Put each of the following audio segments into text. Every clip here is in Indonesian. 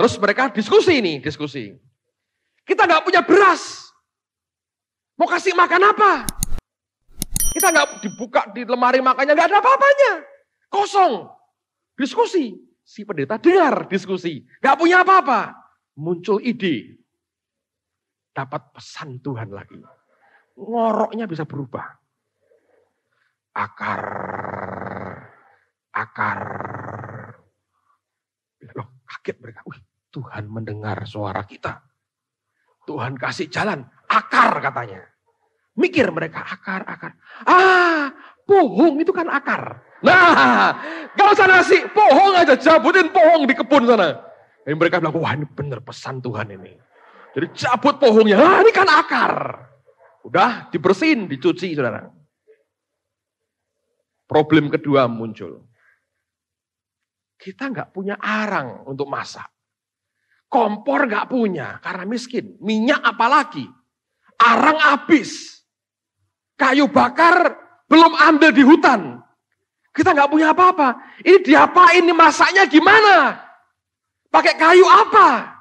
Terus mereka diskusi. Kita nggak punya beras. Mau kasih makan apa? Kita nggak dibuka di lemari makannya, nggak ada apa-apanya. Kosong. Diskusi. Si pendeta dengar diskusi. Nggak punya apa-apa. Muncul ide. Dapat pesan Tuhan lagi. Ngoroknya bisa berubah. Akar. Loh, kaget mereka. Tuhan mendengar suara kita. Tuhan kasih jalan. Akar katanya. Mikir mereka akar. Pohong itu kan akar. Nah, gak usah nasi. Pohong aja. Jabutin pohong di kebun sana. Dan mereka bilang, wah ini benar pesan Tuhan ini. Jadi cabut pohongnya. Ini kan akar. Udah dibersihin, dicuci saudara. Problem kedua muncul. Kita nggak punya arang untuk masak. Kompor nggak punya karena miskin. Minyak apalagi. Arang habis. Kayu bakar belum ambil di hutan. Kita nggak punya apa-apa. Ini diapain, ini masaknya gimana? Pakai kayu apa?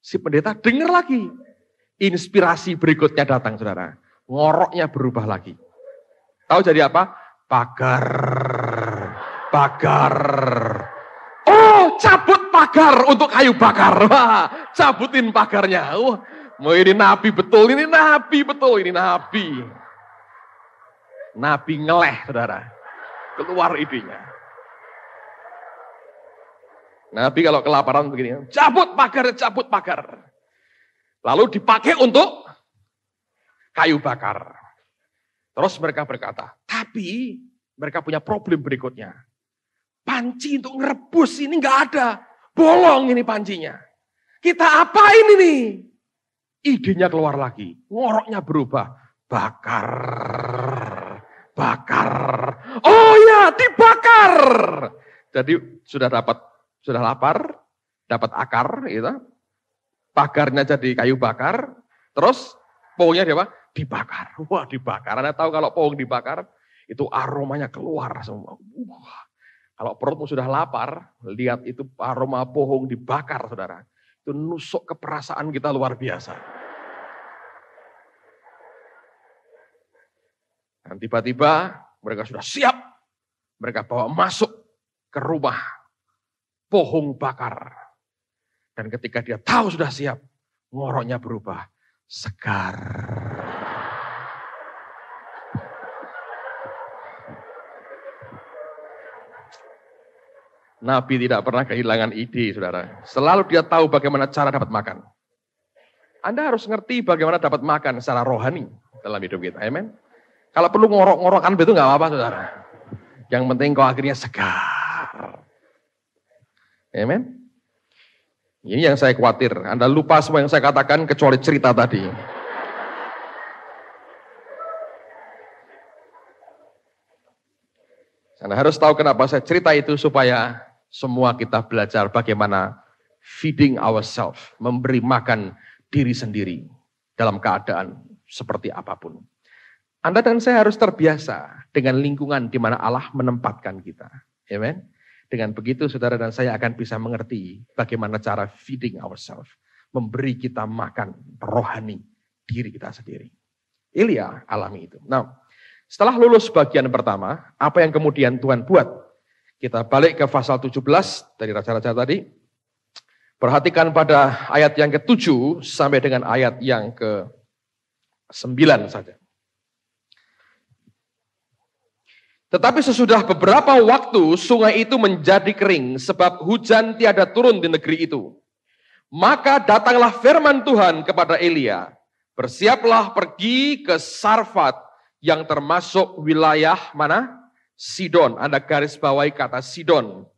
Si pendeta dengar lagi. Inspirasi berikutnya datang saudara. Ngoroknya berubah lagi. Tahu jadi apa? Pagar. Oh, cabut pagar untuk kayu bakar. Wah, cabutin pagarnya. Mau ini nabi betul, ini nabi. Nabi ngeleh, saudara. Keluar idenya. Nabi kalau kelaparan begini, cabut pagar. Lalu dipakai untuk kayu bakar. Terus mereka berkata, tapi mereka punya problem berikutnya. Panci untuk ngerebus ini nggak ada. Bolong ini pancinya. Kita apain ini? Idenya keluar lagi. Ngoroknya berubah. Bakar. Oh ya, dibakar. Jadi sudah lapar, dapat akar, gitu. Pagarnya jadi kayu bakar. Terus pohongnya dibakar. Wah, dibakar. Anda tahu kalau pohong dibakar, itu aromanya keluar semua. Kalau perutmu sudah lapar, lihat itu aroma pohong dibakar, saudara. Itu nusuk ke perasaan kita luar biasa. Dan tiba-tiba mereka sudah siap. Mereka bawa masuk ke rumah pohong bakar. Dan ketika dia tahu sudah siap, ngoroknya berubah. Segar. Nabi tidak pernah kehilangan ide, saudara. Selalu dia tahu bagaimana cara dapat makan. Anda harus ngerti bagaimana dapat makan secara rohani dalam hidup kita. Amen. Kalau perlu ngorok-ngorokan itu nggak apa-apa, saudara. Yang penting kau akhirnya segar. Amen. Ini yang saya khawatir. Anda lupa semua yang saya katakan kecuali cerita tadi. Anda harus tahu kenapa saya cerita itu supaya semua kita belajar bagaimana feeding ourselves, memberi makan diri sendiri dalam keadaan seperti apapun. Anda dan saya harus terbiasa dengan lingkungan di mana Allah menempatkan kita. Amen. Dengan begitu saudara dan saya akan bisa mengerti bagaimana cara feeding ourselves, memberi kita makan rohani diri kita sendiri. Elia alami itu. Nah, setelah lulus bagian pertama, apa yang kemudian Tuhan buat? Kita balik ke pasal 17 dari Raja-Raja tadi. Perhatikan pada ayat yang ke-7 sampai dengan ayat yang ke-9 saja. Tetapi sesudah beberapa waktu sungai itu menjadi kering sebab hujan tiada turun di negeri itu. Maka datanglah firman Tuhan kepada Elia, bersiaplah pergi ke Sarfat yang termasuk wilayah mana? Sidon. Anda garis bawahi kata Sidon.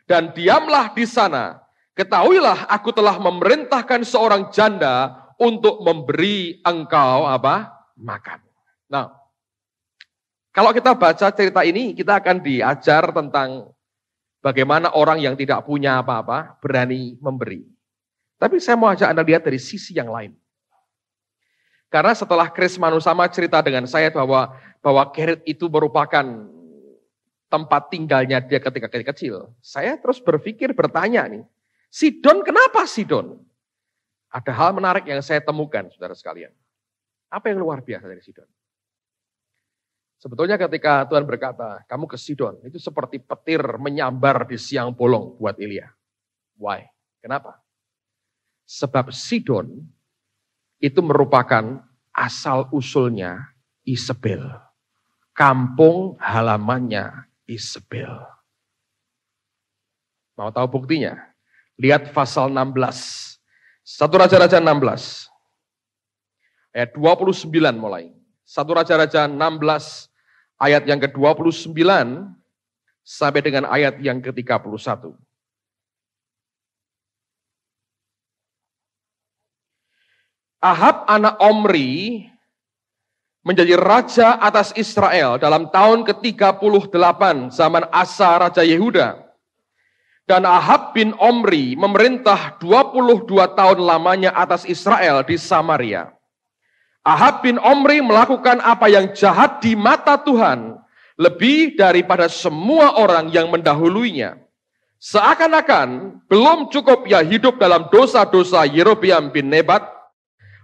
Dan diamlah di sana. Ketahuilah aku telah memerintahkan seorang janda untuk memberi engkau apa? Makan. Nah, kalau kita baca cerita ini, kita akan diajar tentang bagaimana orang yang tidak punya apa-apa berani memberi. Tapi saya mau ajak Anda lihat dari sisi yang lain. Karena setelah Chris Manusama cerita dengan saya bahwa Gerrit itu merupakan tempat tinggalnya dia ketika kecil. Saya terus bertanya nih, Sidon, kenapa Sidon? Ada hal menarik yang saya temukan, saudara sekalian. Apa yang luar biasa dari Sidon? Sebetulnya ketika Tuhan berkata, kamu ke Sidon, itu seperti petir menyambar di siang bolong buat Elia. Why? Kenapa? Sebab Sidon itu merupakan asal-usulnya Isabel. Kampung halamannya Isabel. Mau tahu buktinya? Lihat pasal 16. 1 Raja-Raja 16. Ayat 29 mulai. 1 Raja-Raja 16 ayat yang ke-29 sampai dengan ayat yang ke-31. Ahab anak Omri menjadi raja atas Israel dalam tahun ke-38 zaman Asa Raja Yehuda. Dan Ahab bin Omri memerintah 22 tahun lamanya atas Israel di Samaria. Ahab bin Omri melakukan apa yang jahat di mata Tuhan, lebih daripada semua orang yang mendahuluinya. Seakan-akan belum cukup ia hidup dalam dosa-dosa Yerobeam bin Nebat,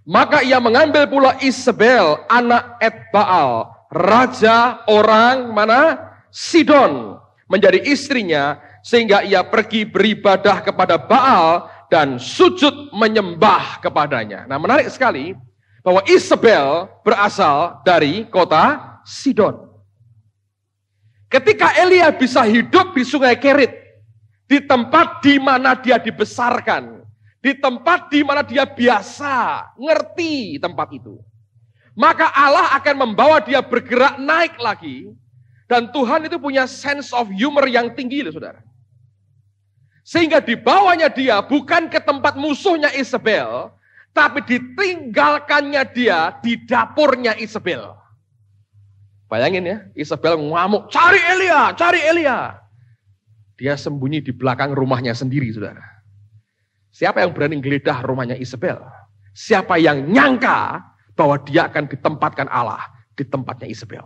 maka ia mengambil pula Isabel, anak Etbaal, raja orang mana? Sidon, menjadi istrinya, sehingga ia pergi beribadah kepada Baal dan sujud menyembah kepadanya. Nah, menarik sekali bahwa Isabel berasal dari kota Sidon. Ketika Elia bisa hidup di Sungai Kerit, di tempat di mana dia dibesarkan, di tempat di mana dia biasa ngerti tempat itu, maka Allah akan membawa dia bergerak naik lagi. Dan Tuhan itu punya sense of humor yang tinggi loh, saudara. Sehingga dibawanya dia bukan ke tempat musuhnya Isabel, tapi ditinggalkannya dia di dapurnya Isabel. Bayangin ya, Isabel ngamuk, cari Elia, cari Elia. Dia sembunyi di belakang rumahnya sendiri, saudara. Siapa yang berani geledah rumahnya Isabel? Siapa yang nyangka bahwa dia akan ditempatkan Allah di tempatnya Isabel?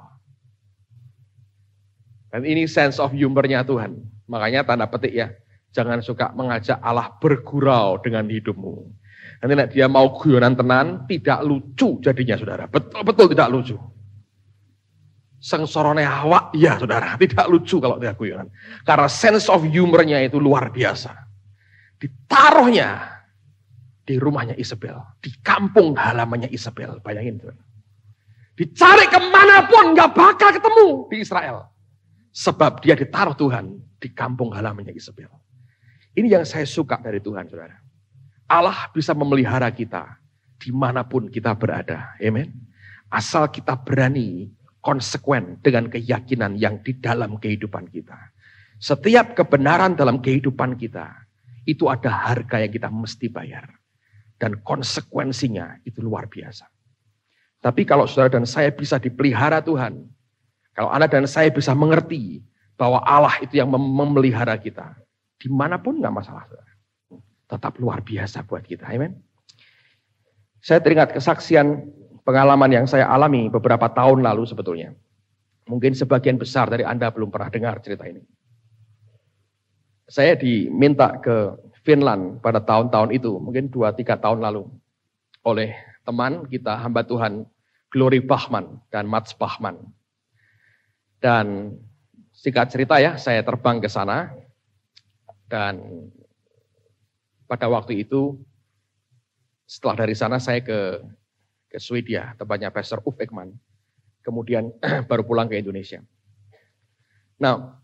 Dan ini sense of humornya Tuhan. Makanya tanda petik ya, jangan suka mengajak Allah bergurau dengan hidupmu. Nanti dia mau guyonan tenan, tidak lucu jadinya, saudara. Betul-betul tidak lucu. Sengsorone awak, ya saudara, tidak lucu kalau dia guyonan. Karena sense of humornya itu luar biasa. Ditaruhnya di rumahnya Isabel, di kampung halamannya Isabel. Bayangin, saudara. Dicari kemanapun gak bakal ketemu di Israel. Sebab dia ditaruh Tuhan di kampung halamannya Isabel. Ini yang saya suka dari Tuhan, saudara. Allah bisa memelihara kita dimanapun kita berada. Amen. Asal kita berani konsekuen dengan keyakinan yang di dalam kehidupan kita. Setiap kebenaran dalam kehidupan kita, itu ada harga yang kita mesti bayar. Dan konsekuensinya itu luar biasa. Tapi kalau saudara dan saya bisa dipelihara Tuhan, kalau Anda dan saya bisa mengerti bahwa Allah itu yang memelihara kita, dimanapun gak masalah, saudara. Tetap luar biasa buat kita, amen. Saya teringat kesaksian pengalaman yang saya alami beberapa tahun lalu sebetulnya. Mungkin sebagian besar dari Anda belum pernah dengar cerita ini. Saya diminta ke Finland pada tahun-tahun itu, mungkin 2-3 tahun lalu, oleh teman kita, hamba Tuhan, Glory Bachman dan Mats Bachman. Dan singkat cerita ya, saya terbang ke sana, dan pada waktu itu, setelah dari sana saya ke Swedia, tempatnya Pastor Uf Ekman. Kemudian baru pulang ke Indonesia. Nah,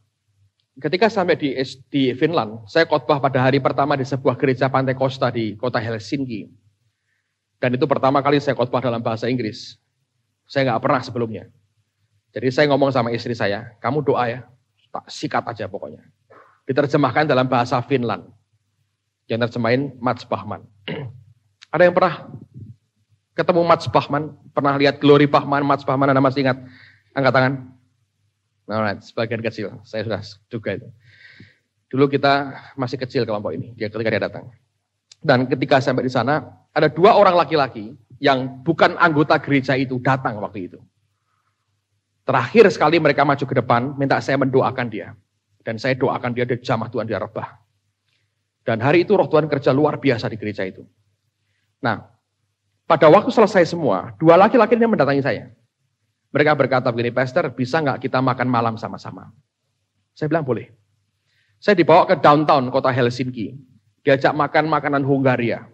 ketika sampai di Finland, saya khotbah pada hari pertama di sebuah gereja Pantai Costa di kota Helsinki. Dan itu pertama kali saya khotbah dalam bahasa Inggris. Saya nggak pernah sebelumnya. Jadi saya ngomong sama istri saya, kamu doa ya, tak sikat aja pokoknya. Diterjemahkan dalam bahasa Finland. Yang terjemahin Mats Bachman. Ada yang pernah ketemu Mats Bachman? Pernah lihat Glory Bachman, Mats Bachman, Anda masih ingat? Angkat tangan. Alright, sebagian kecil, saya sudah juga itu. Dulu kita masih kecil kelompok ini, ketika dia datang. Dan ketika sampai di sana, ada 2 orang laki-laki yang bukan anggota gereja itu datang waktu itu. Terakhir sekali mereka maju ke depan, minta saya mendoakan dia. Dan saya doakan dia jamah Tuhan, dia rebah. Dan hari itu roh Tuhan kerja luar biasa di gereja itu. Nah, pada waktu selesai semua, 2 laki-laki ini mendatangi saya. Mereka berkata begini, Pastor, bisa nggak kita makan malam sama-sama? Saya bilang boleh. Saya dibawa ke downtown kota Helsinki. Diajak makan makanan Hungaria.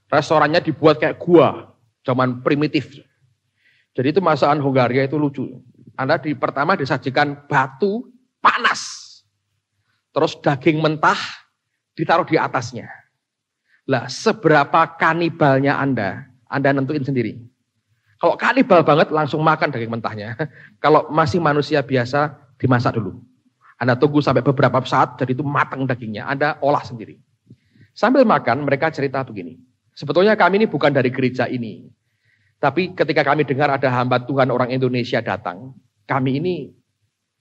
Restorannya dibuat kayak gua, zaman primitif. Jadi itu masakan Hungaria itu lucu. Anda pertama disajikan batu panas. Terus daging mentah ditaruh di atasnya. Lah, seberapa kanibalnya Anda nentuin sendiri. Kalau kanibal banget langsung makan daging mentahnya. Kalau masih manusia biasa dimasak dulu. Anda tunggu sampai beberapa saat jadi itu matang dagingnya. Anda olah sendiri. Sambil makan mereka cerita begini. Sebetulnya kami ini bukan dari gereja ini. Tapi ketika kami dengar ada hamba Tuhan orang Indonesia datang. Kami ini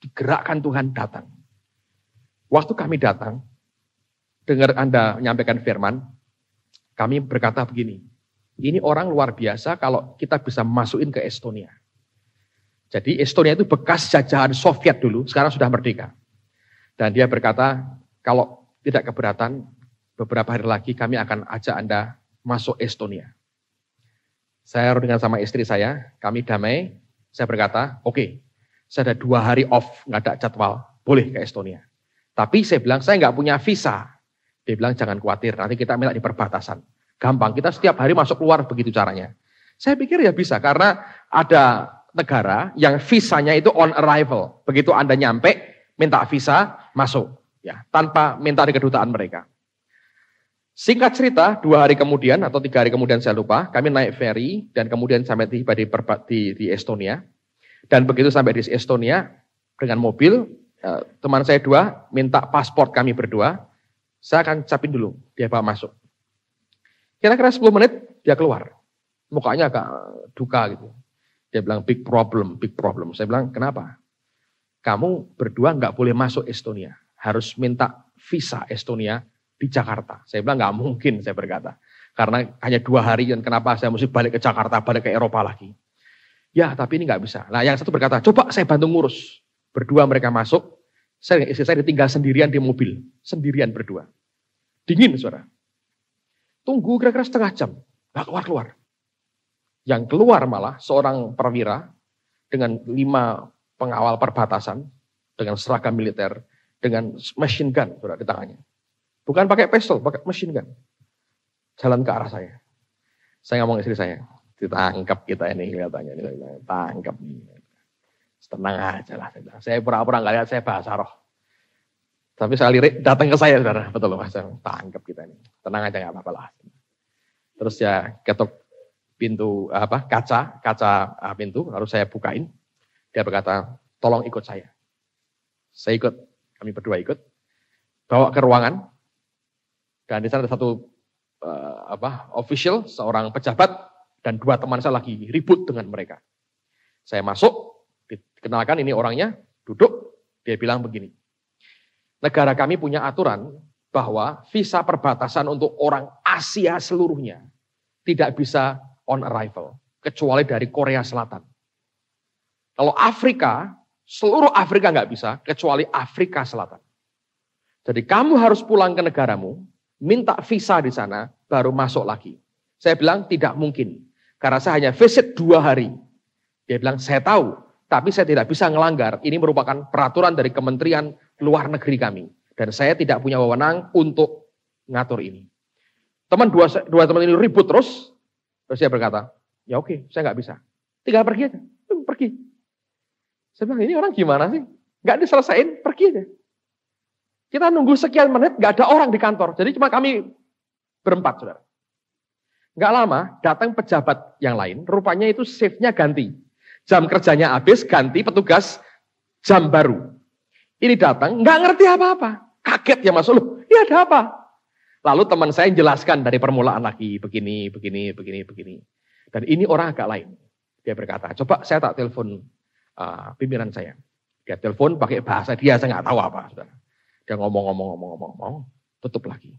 digerakkan Tuhan datang. Waktu kami datang. Dengar Anda menyampaikan firman, kami berkata begini, ini orang luar biasa kalau kita bisa masukin ke Estonia. Jadi Estonia itu bekas jajahan Soviet dulu, sekarang sudah merdeka. Dan dia berkata, kalau tidak keberatan, beberapa hari lagi kami akan ajak Anda masuk Estonia. Saya dengan sama istri saya, kami damai, saya berkata, oke, saya ada 2 hari off, nggak ada jadwal, boleh ke Estonia. Tapi saya bilang, saya nggak punya visa. Dia bilang jangan khawatir, nanti kita minta di perbatasan. Gampang, kita setiap hari masuk keluar begitu caranya. Saya pikir ya bisa, karena ada negara yang visanya itu on arrival. Begitu Anda nyampe, minta visa, masuk. Ya, tanpa minta di kedutaan mereka. Singkat cerita, 2 hari kemudian atau 3 hari kemudian saya lupa, kami naik ferry dan kemudian sampai tiba di Estonia. Dan begitu sampai di Estonia dengan mobil, teman saya 2 minta paspor kami berdua. Saya akan capin dulu, dia bawa masuk. Kira-kira 10 menit, dia keluar. Mukanya agak duka gitu. Dia bilang, big problem, big problem. Saya bilang, kenapa? Kamu berdua nggak boleh masuk Estonia. Harus minta visa Estonia di Jakarta. Saya bilang, nggak mungkin, saya berkata. Karena hanya 2 hari, dan kenapa saya mesti balik ke Jakarta, balik ke Eropa lagi. Ya, tapi ini nggak bisa. Nah, yang satu berkata, coba saya bantu ngurus. Berdua mereka masuk. Istri saya ditinggal sendirian di mobil. Sendirian berdua. Dingin, saudara. Tunggu kira-kira setengah jam. Nggak keluar-keluar. Yang keluar malah seorang perwira dengan 5 pengawal perbatasan. Dengan seragam militer. Dengan machine gun, saudara, di tangannya. Bukan pakai pistol, pakai machine gun. Jalan ke arah saya. Saya ngomong istri saya. Ditangkap kita ini kelihatannya. Tangkap nih. Tenang aja lah. Saya pura-pura nggak lihat, saya bahasa roh. Tapi saya lirik datang ke saya, saudara. Betul loh, saya tangkap kita ini. Tenang aja, nggak apa-apa lah. Terus ya ketuk pintu kaca pintu, lalu saya bukain. Dia berkata, tolong ikut saya. Saya ikut, kami berdua ikut. Bawa ke ruangan. Dan di sana ada satu official, seorang pejabat, dan 2 teman saya lagi ribut dengan mereka. Saya masuk. Dikenalkan ini orangnya, duduk, dia bilang begini. Negara kami punya aturan bahwa visa perbatasan untuk orang Asia seluruhnya tidak bisa on arrival, kecuali dari Korea Selatan. Kalau Afrika, seluruh Afrika nggak bisa, kecuali Afrika Selatan. Jadi kamu harus pulang ke negaramu, minta visa di sana, baru masuk lagi. Saya bilang tidak mungkin, karena saya hanya visit 2 hari. Dia bilang, saya tahu. Tapi saya tidak bisa ngelanggar, ini merupakan peraturan dari Kementerian Luar Negeri kami. Dan saya tidak punya wewenang untuk ngatur ini. Dua teman ini ribut terus dia berkata, ya oke, saya nggak bisa. Tinggal pergi aja, pergi. Saya bilang, ini orang gimana sih? Nggak diselesain, pergi aja. Kita nunggu sekian menit, nggak ada orang di kantor. Jadi cuma kami berempat, saudara. Nggak lama, datang pejabat yang lain, rupanya itu shift-nya ganti. Jam kerjanya habis, ganti petugas jam baru. Ini datang, nggak ngerti apa-apa. Kaget ya masuk, loh, ini ada apa? Lalu teman saya jelaskan dari permulaan lagi, begini. Dan ini orang agak lain. Dia berkata, coba saya tak telepon pimpinan saya. Dia telepon pakai bahasa dia, saya nggak tahu apa. Saudara. Dia ngomong, tutup lagi.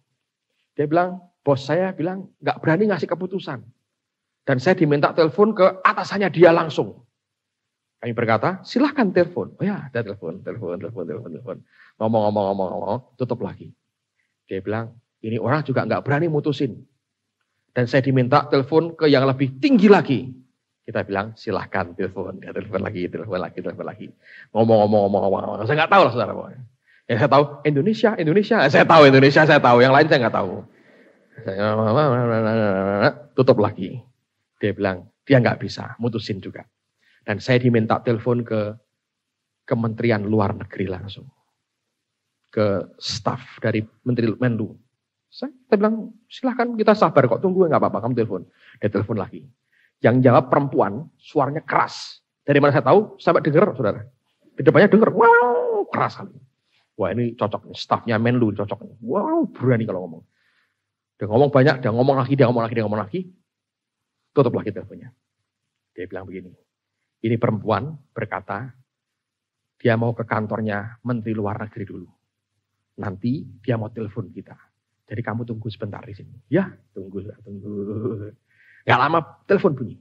Dia bilang, bos saya bilang nggak berani ngasih keputusan. Dan saya diminta telepon ke atasannya dia langsung. Kami berkata, silahkan telepon. Oh ya, ada telepon. Ngomong, tutup lagi. Dia bilang, ini orang juga nggak berani mutusin. Dan saya diminta telepon ke yang lebih tinggi lagi. Kita bilang, silahkan telepon. Ya, telepon lagi. Ngomong. Saya nggak tahu lah saudara. Ya saya tahu Indonesia. Saya tahu Indonesia, saya tahu. Yang lain saya nggak tahu. Tutup lagi. Dia bilang, dia nggak bisa mutusin juga. Dan saya diminta telepon ke Kementerian Luar Negeri langsung. Ke staf dari Menteri Menlu. Saya bilang, silahkan kita sabar kok, tunggu, nggak apa-apa, kamu telepon. Dia telepon lagi. Yang jawab perempuan, suaranya keras. Dari mana saya tahu, sampai dengar, saudara. Di depannya dengar, wow, keras sekali. Wah ini cocok nih, stafnya Menlu cocok nih. Wow, berani kalau ngomong. Dia ngomong banyak, dia ngomong lagi. Tutup lagi teleponnya. Dia bilang begini, ini perempuan berkata, dia mau ke kantornya Menteri Luar Negeri dulu. Nanti dia mau telepon kita. Jadi kamu tunggu sebentar di sini. Ya, tunggu. Gak lama telepon bunyi.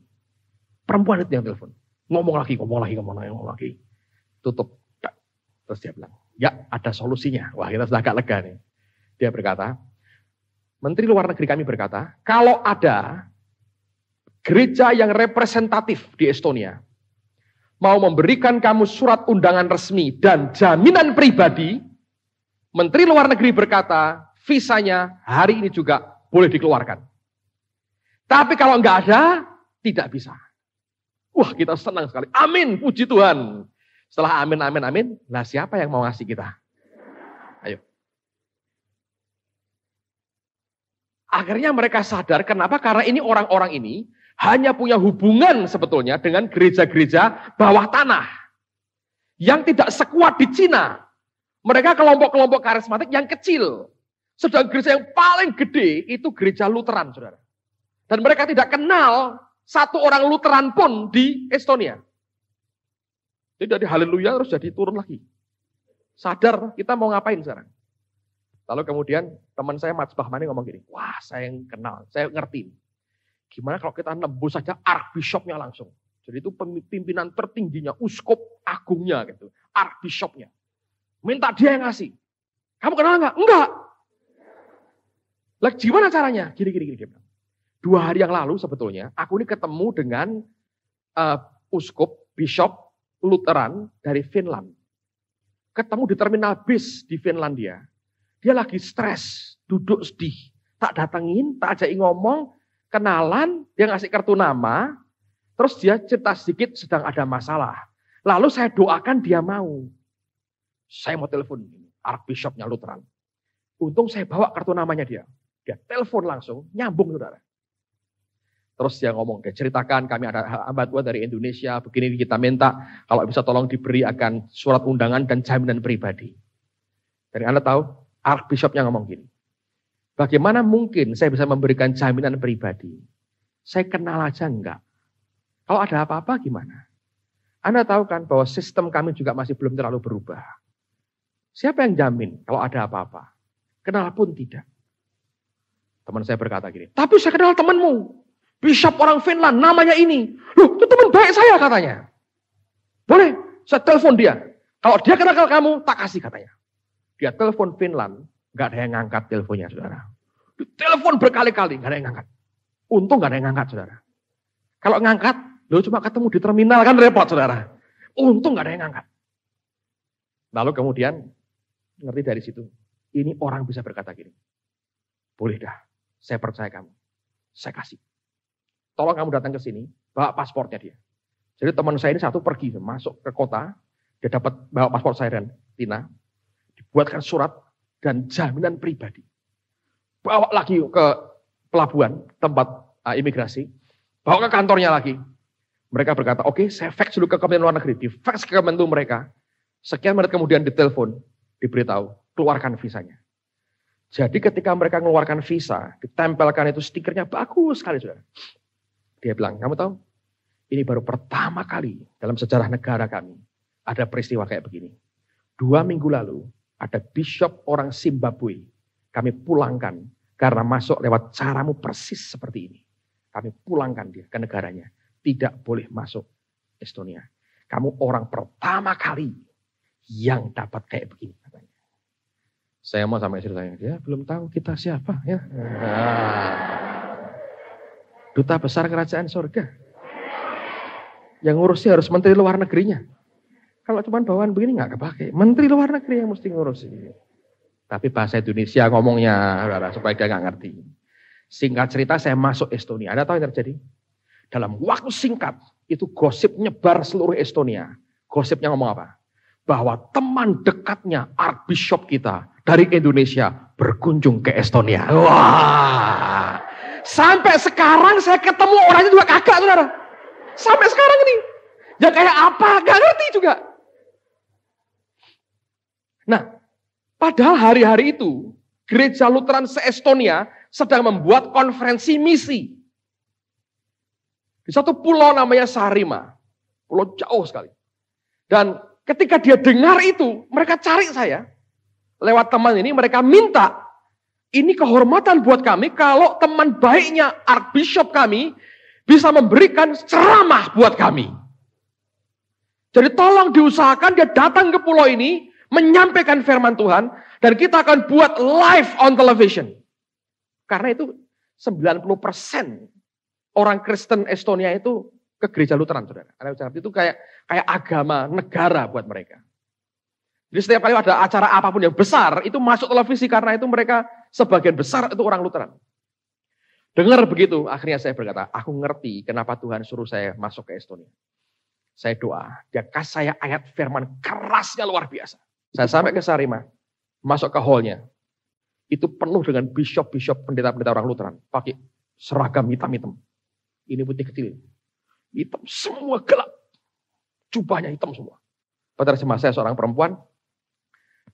Perempuan itu yang telepon. Ngomong lagi. Tutup. Terus dia bilang, ya ada solusinya. Wah kita sudah agak lega nih. Dia berkata, Menteri Luar Negeri kami berkata, kalau ada gereja yang representatif di Estonia, mau memberikan kamu surat undangan resmi dan jaminan pribadi, Menteri Luar Negeri berkata, visanya hari ini juga boleh dikeluarkan. Tapi kalau enggak ada, tidak bisa. Wah kita senang sekali. Amin, puji Tuhan. Setelah amin. Nah siapa yang mau ngasih kita? Ayo. Akhirnya mereka sadar, kenapa? Karena ini orang-orang ini hanya punya hubungan sebetulnya dengan gereja-gereja bawah tanah. Yang tidak sekuat di Cina. Mereka kelompok-kelompok karismatik yang kecil. Sedang gereja yang paling gede itu gereja Lutheran, saudara. Dan mereka tidak kenal satu orang Lutheran pun di Estonia. Jadi dari haleluya terus jadi turun lagi. Sadar kita mau ngapain sekarang. Lalu kemudian teman saya Mats Bahmani ngomong gini, wah saya yang kenal, saya ngerti. Gimana kalau kita nembus saja Archbishopnya langsung. Jadi itu pimpinan tertingginya, uskup agungnya gitu, Archbishopnya. Minta dia yang ngasih. Kamu kenal enggak? Enggak. Lah gimana caranya? Gini. 2 hari yang lalu sebetulnya, aku ini ketemu dengan uskup, bishop Lutheran dari Finland. Ketemu di terminal bis di Finlandia. Dia lagi stres, duduk sedih. Tak datengin, tak ajakin ngomong, kenalan, dia ngasih kartu nama, terus dia cerita sedikit sedang ada masalah. Lalu saya doakan dia mau. Saya mau telepon Archbishopnya Lutheran. Untung saya bawa kartu namanya dia. Dia telepon langsung, nyambung saudara. Terus dia ngomong, dia ceritakan kami ada hamba Tuhan dari Indonesia, begini kita minta, kalau bisa tolong diberi akan surat undangan dan jaminan pribadi. Dari Anda tahu, Archbishopnya ngomong gini, bagaimana mungkin saya bisa memberikan jaminan pribadi? Saya kenal aja enggak. Kalau ada apa-apa gimana? Anda tahu kan bahwa sistem kami juga masih belum terlalu berubah. Siapa yang jamin kalau ada apa-apa? Kenal pun tidak. Teman saya berkata gini, tapi saya kenal temanmu. Bishop orang Finland, namanya ini. Loh, itu teman baik saya katanya. Boleh, saya telepon dia. Kalau dia kenal kamu, tak kasih katanya. Dia telepon Finland, gak ada yang ngangkat teleponnya, saudara. Telepon berkali-kali, gak ada yang ngangkat. Untung gak ada yang ngangkat, saudara. Kalau ngangkat, lo cuma ketemu di terminal, kan repot, saudara. Untung gak ada yang ngangkat. Lalu kemudian, ngerti dari situ, ini orang bisa berkata gini. Boleh dah, saya percaya kamu. Saya kasih. Tolong kamu datang ke sini, bawa paspornya dia. Jadi teman saya ini satu pergi, masuk ke kota, dia dapat bawa paspor saya dan Tina, dibuatkan surat dan jaminan pribadi. Bawa lagi ke pelabuhan, tempat imigrasi, bawa ke kantornya lagi. Mereka berkata, oke, saya fax dulu ke Kementerian Luar Negeri, di fax ke Kemenlu mereka. Sekian menit kemudian ditelepon, diberitahu, keluarkan visanya. Jadi ketika mereka mengeluarkan visa, ditempelkan itu stikernya bagus sekali, saudara. Dia bilang, kamu tahu, ini baru pertama kali dalam sejarah negara kami ada peristiwa kayak begini. 2 minggu lalu ada bishop orang Zimbabwe kami pulangkan karena masuk lewat caramu persis seperti ini. Kami pulangkan dia ke negaranya. Tidak boleh masuk Estonia. Kamu orang pertama kali yang dapat kayak begini katanya. Saya mau sama istri saya, dia belum tahu kita siapa ya. Duta besar kerajaan surga. Yang ngurusnya harus menteri luar negerinya. Kalau cuma bawaan begini nggak kepake. Menteri luar negeri yang mesti ngurusi. Tapi bahasa Indonesia ngomongnya, supaya dia nggak ngerti. Singkat cerita saya masuk Estonia. Ada tahu yang terjadi? Dalam waktu singkat, itu gosip nyebar seluruh Estonia. Gosipnya ngomong apa? Bahwa teman dekatnya Archbishop kita dari Indonesia berkunjung ke Estonia. Wah, sampai sekarang saya ketemu orangnya juga kagak, saudara. Sampai sekarang ini, ya kayak apa? Gak ngerti juga. Nah, padahal hari-hari itu Gereja Lutheran se-Estonia sedang membuat konferensi misi. Di satu pulau namanya Saaremaa, pulau jauh sekali. Dan ketika dia dengar itu, mereka cari saya. Lewat teman ini, mereka minta, ini kehormatan buat kami kalau teman baiknya Archbishop kami bisa memberikan ceramah buat kami. Jadi tolong diusahakan dia datang ke pulau ini, menyampaikan firman Tuhan, dan kita akan buat live on television. Karena itu 90% orang Kristen Estonia itu ke gereja Lutheran, saudara. Karena itu kayak agama negara buat mereka. Jadi setiap kali ada acara apapun yang besar, itu masuk televisi karena itu mereka sebagian besar itu orang Lutheran. Dengar begitu, akhirnya saya berkata, aku ngerti kenapa Tuhan suruh saya masuk ke Estonia. Saya doa, dia kasih saya ayat firman kerasnya luar biasa. Saya sampai ke Saaremaa, masuk ke hallnya. Itu penuh dengan bishop-bishop, pendeta-pendeta orang Lutheran. Pakai seragam hitam-hitam. Ini putih kecil. Hitam, semua gelap. Jubahnya hitam semua. Penerjemah saya seorang perempuan.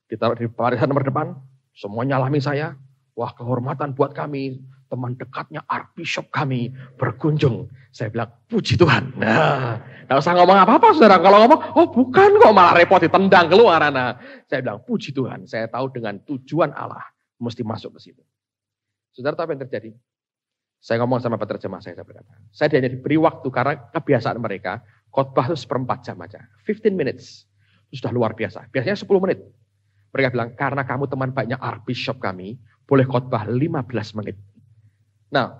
Ditaruh di barisan nomor depan. Semua nyalami saya. Wah, kehormatan buat kami. Teman dekatnya Archbishop kami berkunjung. Saya bilang, puji Tuhan. Nah, gak usah ngomong apa-apa, saudara. Kalau ngomong, oh bukan kok, malah repot ditendang keluar. Nah, saya bilang, puji Tuhan. Saya tahu dengan tujuan Allah mesti masuk ke situ. Saudara tahu apa yang terjadi? Saya ngomong sama penerjemah saya berkata, saya hanya diberi waktu karena kebiasaan mereka, khotbah itu 1/4 jam aja. 15 minutes. Itu sudah luar biasa. Biasanya 10 menit. Mereka bilang, karena kamu teman baiknya Archbishop kami, boleh khotbah 15 menit. Nah,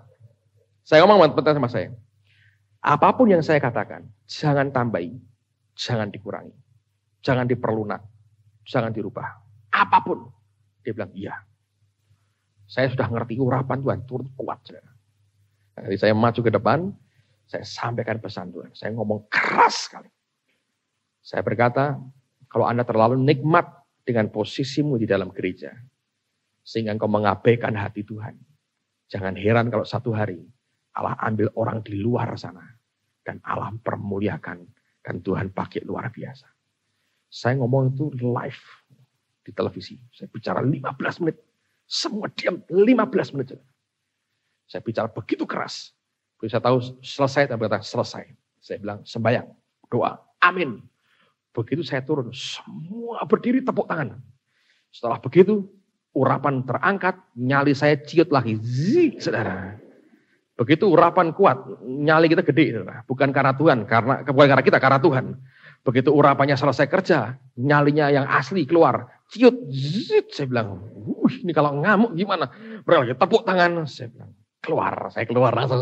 saya ngomong sama saya, apapun yang saya katakan, jangan tambahi, jangan dikurangi, jangan diperlunak, jangan dirubah. Apapun. Dia bilang, iya. Saya sudah ngerti urapan Tuhan, turun kuat. Jadi saya maju ke depan, saya sampaikan pesan Tuhan. Saya ngomong keras sekali. Saya berkata, kalau Anda terlalu nikmat dengan posisimu di dalam gereja, sehingga engkau mengabaikan hati Tuhan, jangan heran kalau satu hari Allah ambil orang di luar sana, dan Allah permuliakan, dan Tuhan pakai luar biasa. Saya ngomong itu live di televisi. Saya bicara 15 menit. Semua diam 15 menit. Saya bicara begitu keras. Begitu saya tahu selesai, saya berkata selesai. Saya bilang sembahyang, doa, amin. Begitu saya turun, semua berdiri tepuk tangan. Setelah begitu, urapan terangkat, nyali saya ciut lagi. Zik, saudara. Begitu urapan kuat, nyali kita gede. Saudara. Bukan karena Tuhan, bukan karena kita, karena Tuhan. Begitu urapannya selesai kerja, nyalinya yang asli keluar. Ciut, zik, saya bilang, ini kalau ngamuk gimana? Mereka lagi tepuk tangan, saya bilang, saya keluar langsung.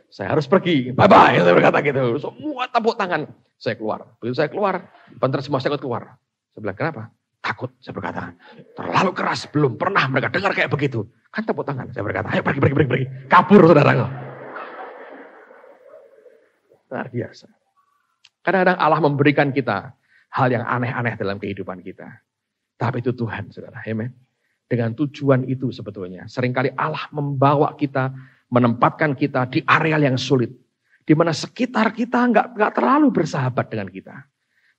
Saya harus pergi, bye-bye, saya berkata gitu. Semua tepuk tangan, saya keluar. Begitu saya keluar, penerjemah saya keluar. Saya bilang, kenapa? Takut, saya berkata. Terlalu keras, belum pernah mereka dengar kayak begitu. Kan tepuk tangan, saya berkata, ayo pergi. Kabur, saudara. Luar biasa. Kadang-kadang Allah memberikan kita hal yang aneh-aneh dalam kehidupan kita. Tapi itu Tuhan, saudara. Amen. Dengan tujuan itu sebetulnya. Seringkali Allah membawa kita, menempatkan kita di areal yang sulit. Di mana sekitar kita nggak terlalu bersahabat dengan kita.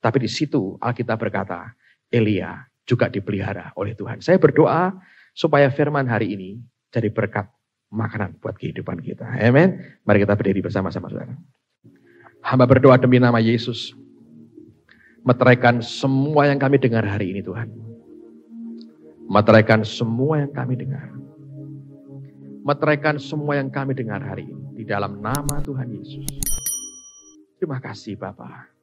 Tapi di situ Alkitab berkata, Elia juga dipelihara oleh Tuhan. Saya berdoa supaya firman hari ini jadi berkat makanan buat kehidupan kita. Amen. Mari kita berdiri bersama-sama, saudara. Hamba berdoa demi nama Yesus. Meteraikan semua yang kami dengar hari ini, Tuhan. Meteraikan semua yang kami dengar. Meteraikan semua yang kami dengar hari ini. Di dalam nama Tuhan Yesus. Terima kasih Bapa.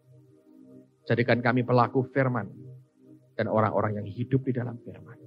Jadikan kami pelaku firman. Dan orang-orang yang hidup di dalam firman.